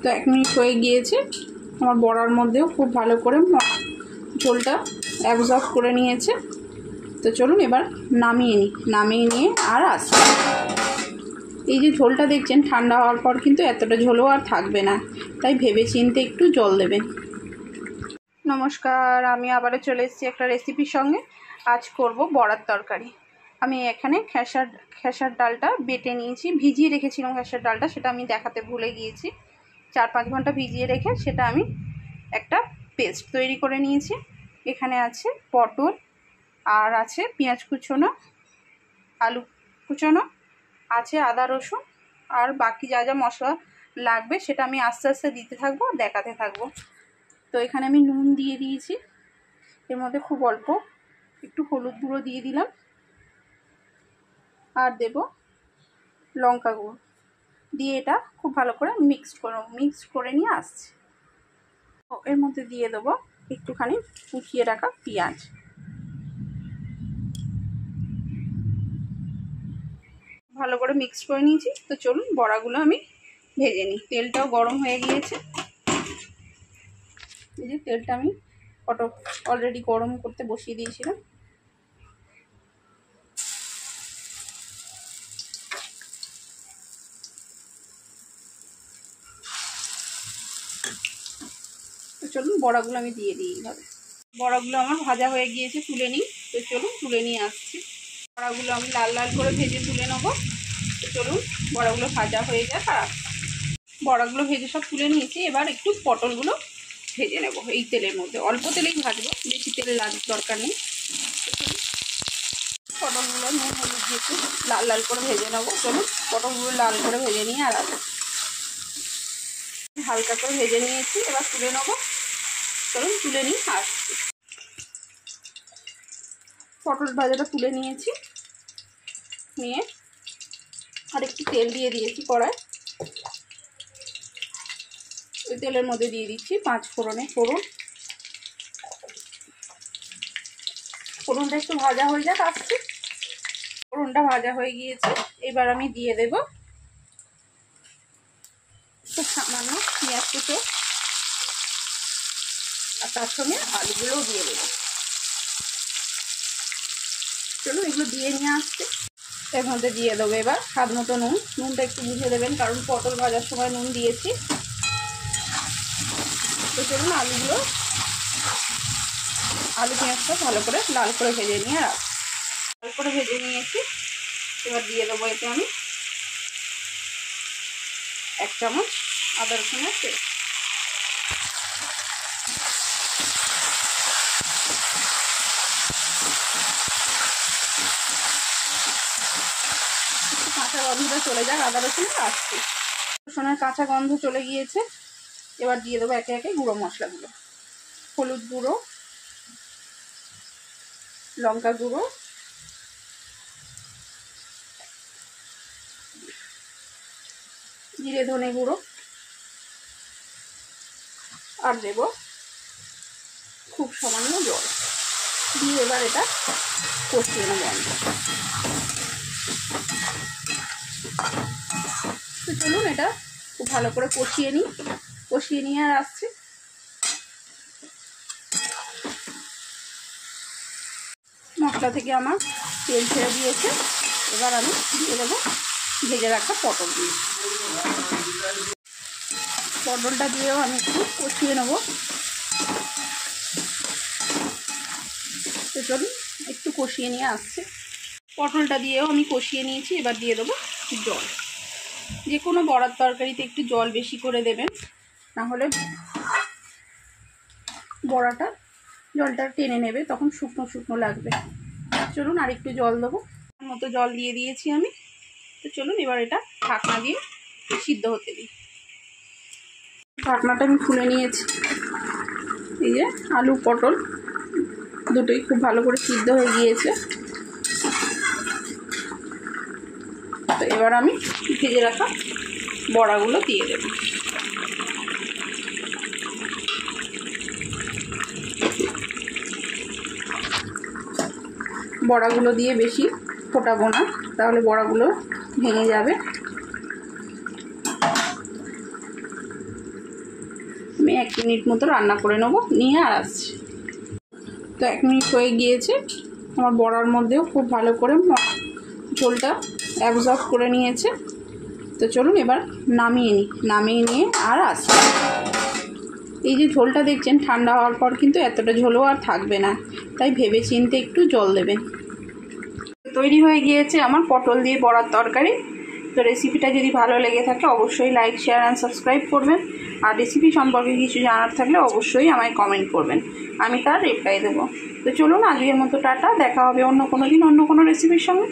তো 1 মিনিট হয়ে গিয়েছে। আমার বড়ার মধ্যেও খুব ভালো করে ঝোলটা অ্যাবজর্ব করে নিয়েছে। তো চলুন এবার নামিয়ে নিয়ে আর আসি। এই যে ঝোলটা দেখছেন ঠান্ডা হওয়ার পর কিন্তু এতটা ঝোলও আর থাকবে না, তাই ভেবে চিন্তে একটু জল দেবেন। নমস্কার, আমি আবারও চলে এসেছি একটা রেসিপির সঙ্গে। আজ করব বড়ার তরকারি। আমি এখানে খেসার ডালটা বেটে নিয়েছি, ভিজিয়ে রেখেছিলাম খেসার ডালটা, সেটা আমি দেখাতে ভুলে গিয়েছি। 4-5 ঘন্টা ভিজিয়ে রেখে সেটা আমি একটা পেস্ট তৈরি করে নিয়েছি। এখানে আছে পটল, আর আছে পেঁয়াজ কুচোনো, আলু কুচোনো, আছে আদা রসুন, আর বাকি যা যা মশলা লাগবে সেটা আমি আস্তে আস্তে দিতে থাকবো, দেখাতে থাকবো। তো এখানে আমি নুন দিয়ে দিয়েছি, এর মধ্যে খুব অল্প একটু হলুদ গুঁড়ো দিয়ে দিলাম, আর দেব লঙ্কা গুঁড়ো দিয়ে এটা খুব ভালো করে মিক্স করে নিয়ে আসছি। এর মধ্যে দিয়ে দেবো একটুখানি কুচিয়ে রাখা পেঁয়াজ। ভালো করে মিক্স করে নিয়েছি। তো চলুন বড়াগুলো আমি ভেজে নিই। তেলটাও গরম হয়ে গিয়েছে। এই যে তেলটা আমি অলরেডি গরম করতে বসিয়ে দিয়েছিলাম। তো চলুন বড়াগুলো আমি দিয়ে দিই এইভাবে। বড়াগুলো আমার ভাজা হয়ে গিয়েছে, তুলে নিই। তো চলুন তুলে নিয়ে আসছি। বড়াগুলো আমি লাল লাল করে ভেজে তুলে নেবো। তো চলুন বড়াগুলো ভাজা হয়ে যাক। আর বড়াগুলো ভেজে সব তুলে নিয়েছি। এবার একটু পটলগুলো ভেজে নেব এই তেলের মধ্যে। অল্প তেলেই ভাজবো, বেশি তেল দরকার নেই। পটলগুলো নুন হলুদ দিয়ে একটু লাল লাল করে ভেজে নেবো। চলুন পটলগুলো লাল করে ভেজে নিয়ে আর হালকা করে ভেজে নিয়েছি, এবার তুলে নেবো। চলুন তুলে নিই আসছি। পটল ভাজাটা তুলে নিয়েছি, নিয়ে আর একটু তেল দিয়ে দিয়েছি কড়ায়। ওই তেলের মধ্যে দিয়ে দিচ্ছি 5 ফোড়নের ফোড়ন। ফোড়নটা একটু ভাজা হয়ে যাক আসছি। ফোড়নটা ভাজা হয়ে গিয়েছে, এবার আমি দিয়ে দেব খুব সামান্য পেঁয়াজ কুচো, আর তার সঙ্গে আলুগুলোও দিয়ে দেবো। চলুন এগুলো দিয়ে নিয়ে আসছি। এর মধ্যে দিয়ে দেবো এবার স্বাদ মতো নুন। নুনটা একটু বুঝে দেবেন, কারণ পটল ভাজার সময় নুন দিয়েছি। তো চলুন আলু পেঁয়াজটা ভালো করে লাল করে ভেজে নিয়ে লাল করে ভেজে নিয়েছি। এবার দিয়ে দেবো এতে আমি 1 চামচ আদা রসুনের পেস্ট। কাঁচা গন্ধটা চলে যাক আদা রসুনের, আসছি। রসুনের কাঁচা গন্ধ চলে গিয়েছে। এবার দিয়ে দেবো একে একে গুঁড়ো মশলাগুলো। হলুদ গুঁড়ো, লঙ্কা গুঁড়ো, জিরে ধনে গুঁড়ো, আর দেব খুব সামান্য জল দিয়ে এবার এটা কষিয়ে নেব। তো চলুন এটা খুব ভালো করে কষিয়ে নিয়ে আর আসছি। মশলা থেকে আমার তেল ছেড়ে দিয়েছে। এবার আমি দিয়ে দেবো ভেজে রাখা পটল দিয়ে। পটলটা দিয়েও আমি একটু কষিয়ে নেব। তো চলুন একটু কষিয়ে নিয়ে আসছে। পটলটা দিয়েও আমি কষিয়ে নিয়েছি। এবার দিয়ে দেবো জল। যে কোনো বড়ার তরকারিতে একটু জল বেশি করে দেবেন, না হলে বড়াটা জলটা টেনে নেবে, তখন শুকনো শুকনো লাগবে। চলুন আর একটু জল দেবো, মতো জল দিয়ে দিয়েছি আমি। তো চলুন এবার এটা ঢাকনা দিয়ে সিদ্ধ হতে দিই। ঢাকনাটা আমি খুলে নিয়েছি। এই যে আলু পটল দুটোই খুব ভালো করে সিদ্ধ হয়ে গিয়েছে। তো এবার আমি ভেজে রাখা বড়াগুলো দিয়ে দেব। বড়াগুলো দিয়ে বেশি ফোটাবো না, তাহলে বড়াগুলো ভেঙে যাবে। 1 মিনিট মতো রান্না করে নেবো, নিয়ে আর আসছি। তো 1 মিনিট হয়ে গিয়েছে, আমার বড়ার মধ্যেও খুব ভালো করে ঝোলটা অ্যাবজর্ব করে নিয়েছে। তো চলুন এবার নামিয়ে নিয়ে আর আসছি। এই যে ঝোলটা দেখছেন, ঠান্ডা হওয়ার পর কিন্তু এতটা ঝোলও আর থাকবে না, তাই ভেবে চিন্তে একটু জল দেবেন। তৈরি হয়ে গিয়েছে আমার পটল দিয়ে বড়ার তরকারি। তো রেসিপিটা যদি ভালো লেগে থাকে অবশ্যই লাইক, শেয়ার অ্যান্ড সাবস্ক্রাইব করবেন। আর রেসিপি সম্পর্কে কিছু জানার থাকলে অবশ্যই আমায় কমেন্ট করবেন, আমি তার রিপ্লাই দেবো। তো চলুন আজকের মতো টাটা, দেখা হবে অন্য কোনো দিন অন্য কোনো রেসিপির সঙ্গে।